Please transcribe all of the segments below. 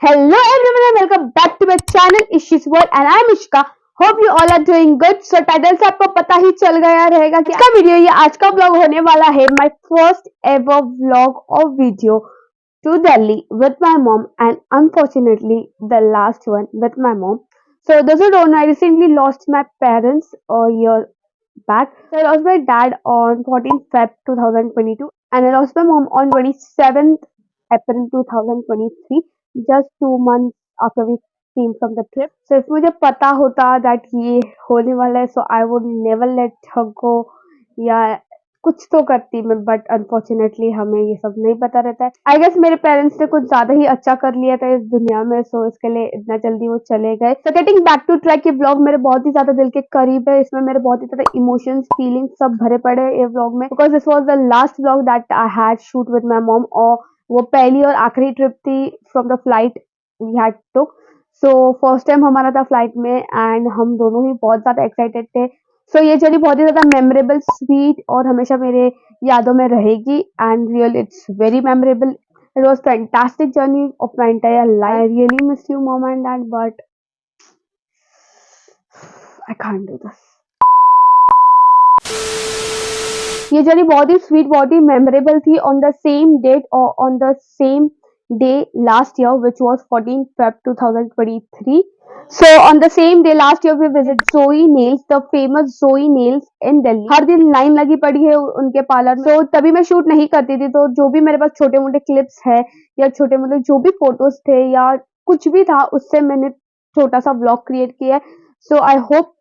Hello everyone and welcome back to my channel Ishi's World and I'm Ishka. Hope you all are doing good. So title से आपको पता ही चल गया रहेगा कि आज का वीडियो ये आज का व्लॉग होने वाला है my first ever vlog or video to Delhi with my mom and unfortunately the last one with my mom. So those who don't know, I recently lost my parents a year back. So I lost my dad on 14th Feb 2022 and I lost my mom on 27th April 2023, just 2 months after we came from the trip. So if मुझे पता होता that ये होने वाला है, so I would never let her go या कुछ तो करती मैं, बट अनफॉर्चुनेटली हमें ये सब नहीं पता रहता है. आई गेस मेरे पेरेंट्स ने कुछ ज्यादा ही अच्छा कर लिया था इस दुनिया में, सो इसके लिए इतना जल्दी वो चले गए. So getting back to track, ये व्लॉग मेरे बहुत ही ज्यादा दिल के करीब है. इसमें मेरे बहुत ही ज्यादा इमोशंस फीलिंग्स सब भरे पड़े हैं ये व्लॉग में, because this was the last vlog that I had shoot with my mom, और वो पहली और आखिरी ट्रिप थी from the flight we had took. So first time हमारा था फ्लाइट में एंड हम दोनों ही बहुत ज्यादा एक्साइटेड थे. सो ये जर्नी बहुत ही ज्यादा मेमोरेबल, स्वीट और हमेशा मेरे यादों में रहेगी. And real it's very memorable. It was fantastic journey of my entire life. I really miss you mom and dad, but I can't do this. ये जर्नी बहुत ही स्वीट, बहुत ही मेमोरेबल थी. ऑन द सेम डेट और on the same day last year which was 14th Feb 2023. So on the same day last year we visit Zoe Nails, the famous Zoe Nails in Delhi. हर दिन line लगी पड़ी है उनके parlour में. तो तभी मैं शूट नहीं करती थी, तो जो भी मेरे पास छोटे मोटे क्लिप्स है या छोटे मोटे जो भी फोटोज थे या कुछ भी था, उससे मैंने छोटा सा व्लॉग क्रिएट किया है. सो आई होप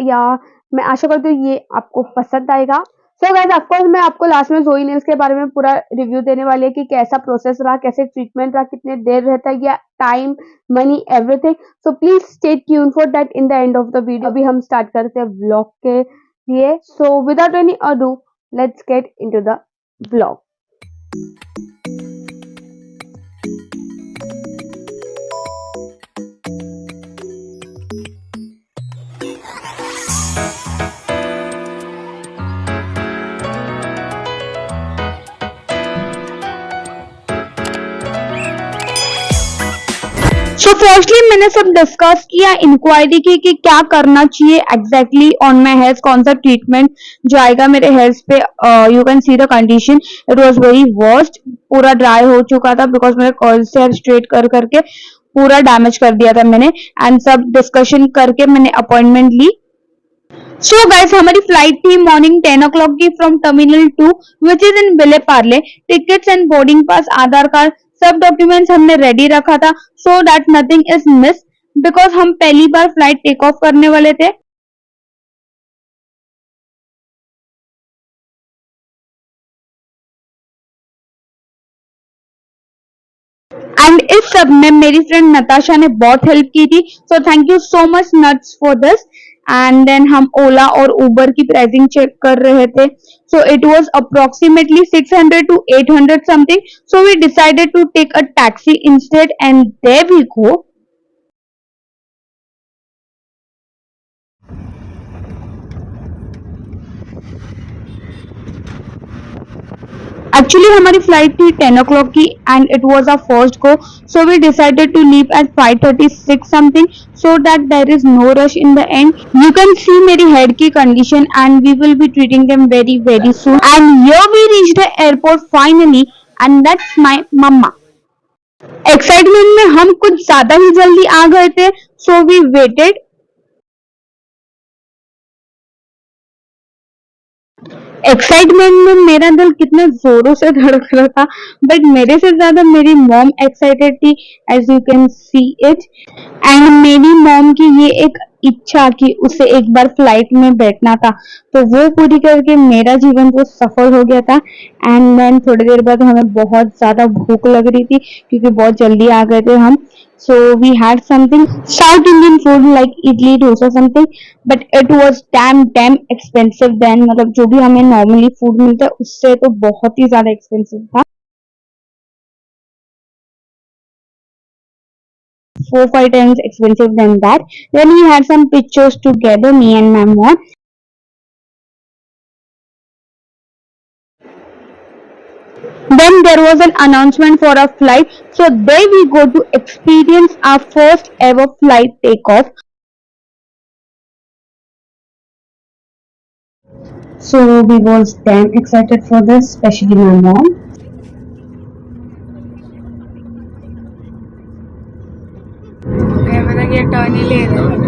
या मैं आशा करती हूँ ये आपको पसंद आएगा. सो गाइस, ऑफ कोर्स मैं आपको लास्ट में जोई नेल्स के बारे में पूरा रिव्यू देने वाली है कि कैसा प्रोसेस रहा, कैसे ट्रीटमेंट रहा, कितने देर रहता है, या time, money, everything. So please stay tune for that in the end of the video. अभी हम स्टार्ट करते हैं व्लॉग के लिए. So without any ado, let's get into the vlog. So firstly मैंने सब डिस्कस किया, इंक्वायरी की कि क्या करना चाहिए एग्जैक्टली ऑन माई हेयर, कौन सा ट्रीटमेंट जो आएगा मेरे हेयर्स पे. You can see the condition, it was very worst. पूरा ड्राई हो चुका था बिकॉज मेरे कर्ल से हेयर स्ट्रेट कर करके पूरा डैमेज कर दिया था मैंने. एंड सब डिस्कशन करके मैंने अपॉइंटमेंट ली. सो गाइस, हमारी फ्लाइट थी मॉर्निंग 10 o'clock की from terminal 2 which is in Vile Parle. Tickets and boarding pass, Aadhaar card, सब डॉक्यूमेंट्स हमने रेडी रखा था so that nothing is miss, because हम पहली बार फ्लाइट टेक ऑफ करने वाले थे. एंड इस सब में मेरी फ्रेंड नताशा ने बहुत हेल्प की थी. So thank you so much nuts for this. And then हम ओला और उबर की प्राइसिंग चेक कर रहे थे. So it was approximately 600 to 800 something. So we decided to take a taxi instead and there we go. Actually हमारी flight थी 10 o'clock की and it was our first go. So we decided to leave at 5:36 something so that there is no rush in the end. You can see मेरी head की condition and we will be treating them very very soon. And here we reach the airport finally and that's my mamma. Excitement में हम कुछ ज्यादा ही जल्दी आ गए थे, so we waited. Excitement में मेरा दिल कितने जोरों से धड़क रहा था, बट मेरे से ज्यादा मेरी मॉम एक्साइटेड थी, as you can see it. And मेरी मॉम की ये एक इच्छा कि उसे एक बार फ्लाइट में बैठना था, तो वो पूरी करके मेरा जीवन तो सफल हो गया था. एंड देन थोड़ी देर बाद हमें बहुत ज्यादा भूख लग रही थी क्योंकि बहुत जल्दी आ गए थे हम. So we had something South Indian food like idli dosa something, but it was damn expensive then. मतलब जो भी हमें normally food मिलता है उससे तो बहुत ही ज्यादा expensive था. 4-5 times expensive than that. Then we had some pictures together, me and my mom. Then there was an announcement for a flight. So there we go to experience our first ever flight takeoff. So we was damn excited for this, especially my mom. Camera ये turn ही ले रहा है।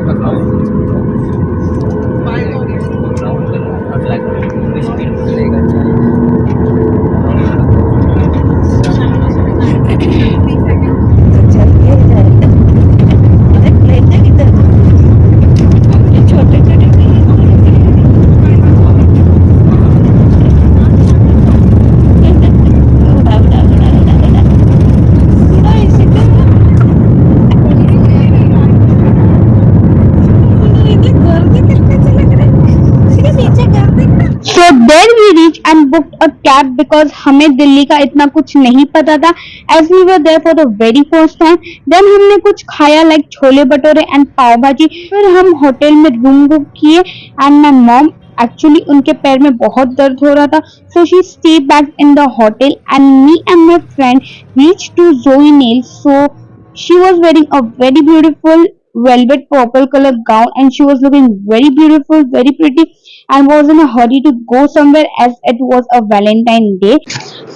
So there we reached and booked a cab because हमें दिल्ली का इतना कुछ नहीं पता था as we were there for the very first time. Then हमने कुछ खाया like छोले भटूरे and पाव भाजी. फिर हम होटल में रूम बुक किए and my mom actually उनके पैर में बहुत दर्द हो रहा था so she stayed back in the hotel and me and my friend reached to Zoe Nails. So she was wearing a very beautiful velvet purple color gown and she was looking very beautiful, very pretty and was in a hurry to go somewhere as it was a Valentine Day.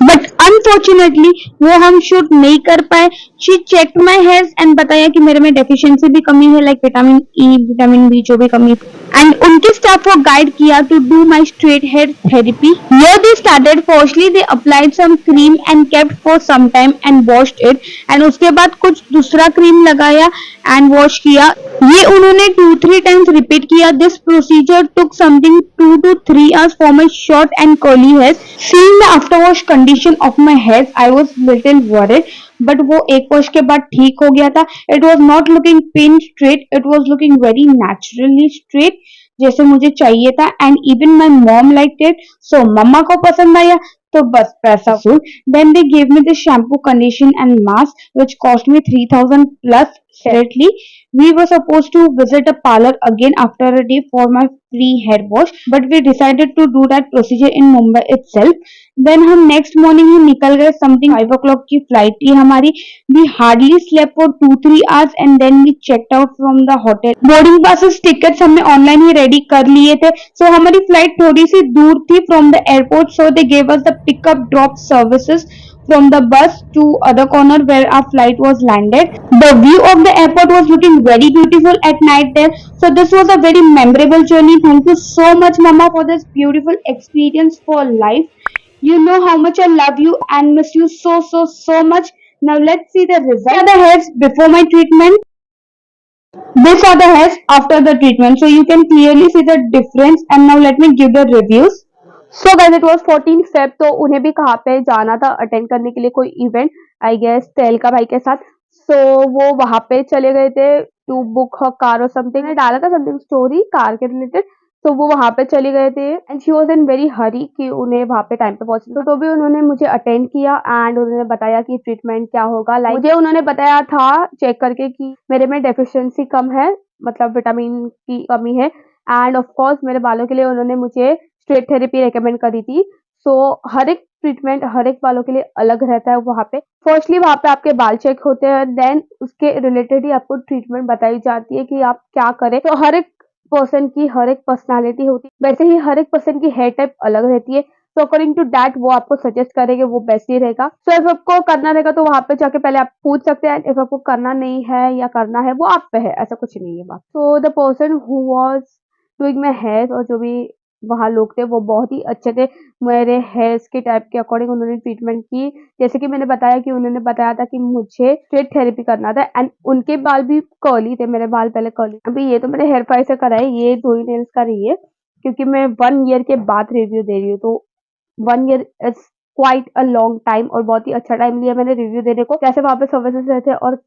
But unfortunately वो हम shoot नहीं कर पाए. She checked my hairs and बताया कि मेरे में deficiency भी कमी है like vitamin E, vitamin B जो भी कमी and उनके स्टाफ को गाइड किया to do my straight hair therapy. Here they started. Firstly they applied some cream and kept for some time and washed it and उसके बाद कुछ दूसरा क्रीम लगाया and wash किया. ये उन्होंने 2-3 times repeat किया. This procedure took something 2 to 3 hours for my short and curly hairs. Seeing the afterwash condition of my hairs, I was little worried. But वो एक वॉश के बाद ठीक हो गया था. It was not looking pin straight, it was looking very naturally straight जैसे मुझे चाहिए था and even my mom like it. So मम्मा को पसंद आया तो बस पैसा वसूल. Then they give me this shampoo condition and mask which cost me 3000 plus separately. We were supposed to visit a parlor again after a day for my free hair wash, but we decided to do that procedure in Mumbai itself. Then हम next morning ही निकल गए. Something 5 o'clock की flight थी हमारी. We hardly slept for 2-3 hours and then we checked out from the hotel. Boarding passes tickets हमने online ही ready कर लिए थे. So हमारी flight थोड़ी सी दूर थी from the airport, so they gave us the pick up drop services from the bus to other corner where our flight was landed. The view of the airport was looking very beautiful at night there. So this was a very memorable journey. Thank you so much Mama for this beautiful experience for life. You know how much I love you and miss you so much. Now let's see the results. These are the hairs before my treatment. These are the hairs after the treatment. So you can clearly see the difference and now let me give the reviews. So guys it was 14 Feb. तो उन्हें भी कहाँ पे जाना था attend करने के लिए कोई इवेंट आई गेस तेलका भाई के साथ. सो वो वहां पे चले गए थे टू बुक हर कार और समथिंग. ने डाला था समथिंग स्टोरी कार के रिलेटेड. तो वो वहां पे चली गए थे and she was in very hurry कि उन्हें वहां पे टाइम पे पहुंचना. तो भी उन्होंने मुझे अटेंड किया एंड उन्होंने बताया कि ट्रीटमेंट क्या होगा. लाइक मुझे उन्होंने बताया था चेक करके कि मेरे में डेफिशिएंसी कम है मतलब विटामिन की कमी है एंड ऑफ कोर्स मेरे बालों के लिए उन्होंने मुझे स्ट्रेट थेरेपी रेकमेंड करी थी. सो हर एक ट्रीटमेंट हर एक बालों के लिए अलग रहता है वहाँ पे. फर्स्टली वहाँ पे आपके बाल चेक होते हैं देन उसके रिलेटेड ही आपको ट्रीटमेंट बताई जाती है कि आप क्या करें. तो हर एक पर्सन की हर एक पर्सनालिटी होती है वैसे ही हर एक पर्सन की हेयर टाइप अलग रहती है. तो अकॉर्डिंग टू दैट वो आपको सजेस्ट करेंगे वो बेस्ट ही रहेगा. सो इफ आपको करना रहेगा तो वहाँ पे जाके पहले आप पूछ सकते हैं. इफ आपको करना नहीं है या करना है वो आप पे है ऐसा कुछ नहीं है बात. So the person who was doing my hair और जो भी वहाँ लोग थे वो बहुत ही अच्छे थे. मेरे हेयर्स के टाइप के अकॉर्डिंग उन्होंने ट्रीटमेंट की. जैसे कि मैंने बताया कि उन्होंने बताया था कि मुझे स्ट्रेट थेरेपी करना था एंड उनके बाल भी कर्ली थे. मेरे बाल पहले कर्ली. अभी ये तो मैंने हेयर फाइल से कराए ये दो ही नेल्स का रही है क्योंकि मैं 1 ईयर के बाद रिव्यू दे रही हूँ. तो 1 year is quite a long time और बहुत ही अच्छा टाइम लिया मैंने रिव्यू देने को. कैसे वहाँ पे सर्विसेज रहते और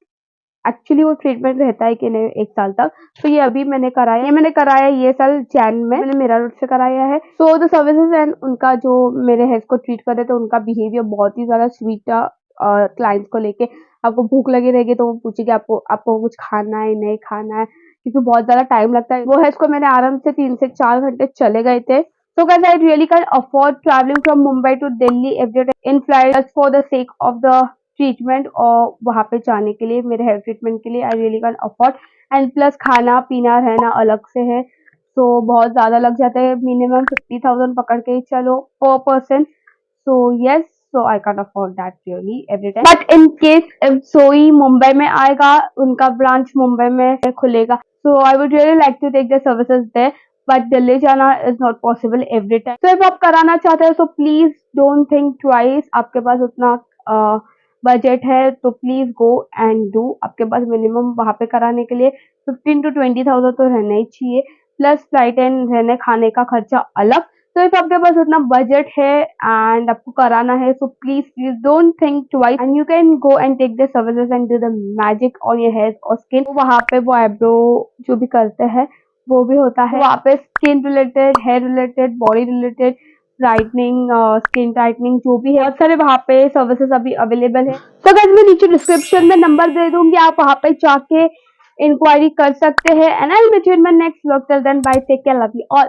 एक्चुअली वो ट्रीटमेंट रहता है कि नहीं 1 साल तक. तो ये अभी मैंने कराया. ये मैंने कराया ये साल जैन में मैंने मेरा रूट से कराया है. सो द सर्विसेज एंड उनका जो मेरे हेल्थ को ट्रीट कर रहे थे उनका बिहेवियर बहुत ही ज्यादा स्वीट था. क्लाइंट्स को लेके आपको भूख लगी रहेगी तो वो पूछेगी आपको आपको कुछ खाना है नहीं खाना है क्योंकि बहुत ज्यादा टाइम लगता है. वो हेल्थ को मैंने आराम से 3 से 4 घंटे चले गए थे. So guys, I really can't afford traveling from Mumbai to Delhi every day in flight just for the sake of the treatment और वहाँ पे जाने के लिए मेरे हेल्थ ट्रीटमेंट के लिए I really can afford and plus खाना पीना रहना अलग से है सो बहुत ज़्यादा लग जाता है मिनिमम 50,000 पकड़ के ही चलो पर person so yes so I can afford that really every time but in case if सोई मुंबई में आएगा उनका ब्रांच मुंबई में खुलेगा so I would really like to take the services there but Delhi जाना is not possible every time तो if आप कराना चाहते हो तो प्लीज डोंट थिंक ट्वाइस आपके पास उतना बजट है तो प्लीज गो एंड डू आपके पास मिनिमम वहां पे कराने के लिए 15 to 20,000 तो रहना ही चाहिए प्लस फ्लाइट एंड रहने खाने का खर्चा अलग तो इफ आपके पास उतना बजट है एंड आपको कराना है so please please don't think twice and you can go and take the services and do the magic on your hair और स्किन वहां पे वो आईब्रो जो भी करते हैं वो भी होता है वहाँ पे skin related hair related body related brightening skin tightening जो भी है बहुत सारे वहाँ पे सर्विसेज अभी अवेलेबल है तो गाइस मैं नीचे डिस्क्रिप्शन में नंबर दे दूंगी आप वहाँ पे जाके इंक्वायरी कर सकते हैं and I will meet you in my next vlog till then bye take care love you all